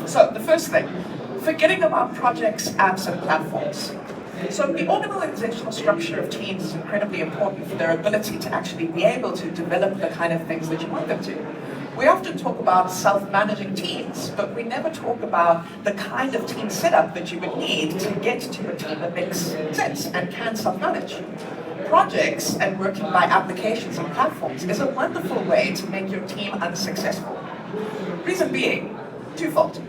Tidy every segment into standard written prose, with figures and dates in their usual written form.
So the first thing, forgetting about projects, apps, and platforms. So the organizational structure of teams is incredibly important for their ability to actually be able to develop the kind of things that you want them to. We often talk about self-managing teams, but we never talk about the kind of team setup that you would need to get to a team that makes sense and can self-manage. Projects and working by applications and platforms is a wonderful way to make your team unsuccessful. Reason being, twofold.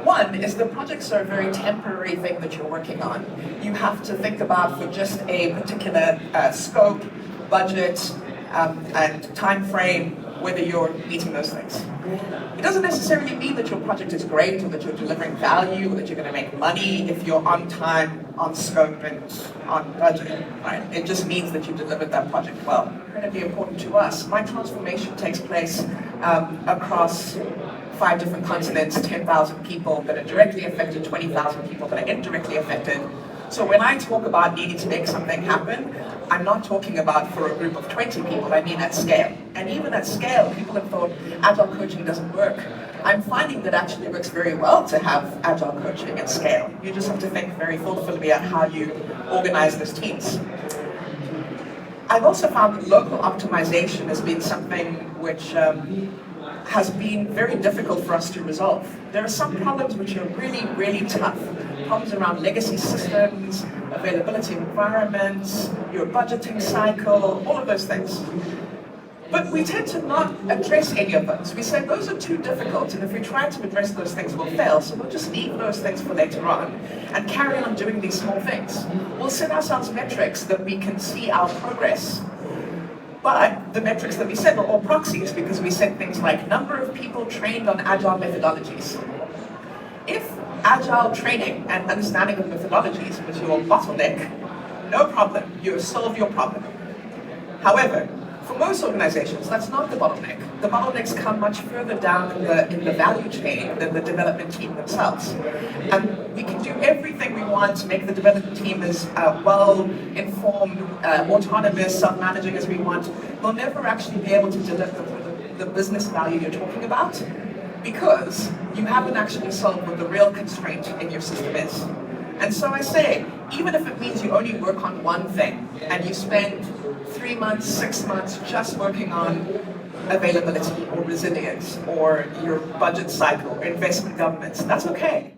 One is the projects are a very temporary thing that you're working on. You have to think about for just a particular scope, budget, and time frame, whether you're meeting those things. It doesn't necessarily mean that your project is great or that you're delivering value or that you're going to make money if you're on time, on scope, and on budget. Right? It just means that you delivered that project well. Incredibly important to us. My transformation takes place across 5 different continents, 10,000 people that are directly affected, 20,000 people that are indirectly affected. So when I talk about needing to make something happen, I'm not talking about for a group of 20 people, I mean at scale. And even at scale, people have thought Agile coaching doesn't work. I'm finding that actually works very well to have Agile coaching at scale. You just have to think very thoughtfully about how you organize those teams. I've also found that local optimization has been something which has been very difficult for us to resolve. There are some problems which are really, really tough. Problems around legacy systems, availability of environments, your budgeting cycle, all of those things. But we tend to not address any of those. We say those are too difficult, and if we try to address those things, we'll fail, so we'll just leave those things for later on and carry on doing these small things. We'll set ourselves metrics that we can see our progress. But the metrics that we set are all proxies because we set things like number of people trained on Agile methodologies. If Agile training and understanding of methodologies was your bottleneck, no problem, you have solved your problem. However, for most organizations, that's not the bottleneck. The bottlenecks come much further down in the value chain than the development team themselves. And we can do everything we want to make the development team as well-informed, autonomous, self-managing as we want. We'll never actually be able to deliver the business value you're talking about because you haven't actually solved what the real constraint in your system is. And so I say, even if it means you only work on one thing and you spend 3 months, 6 months just working on availability or resilience or your budget cycle or investment governance, that's okay.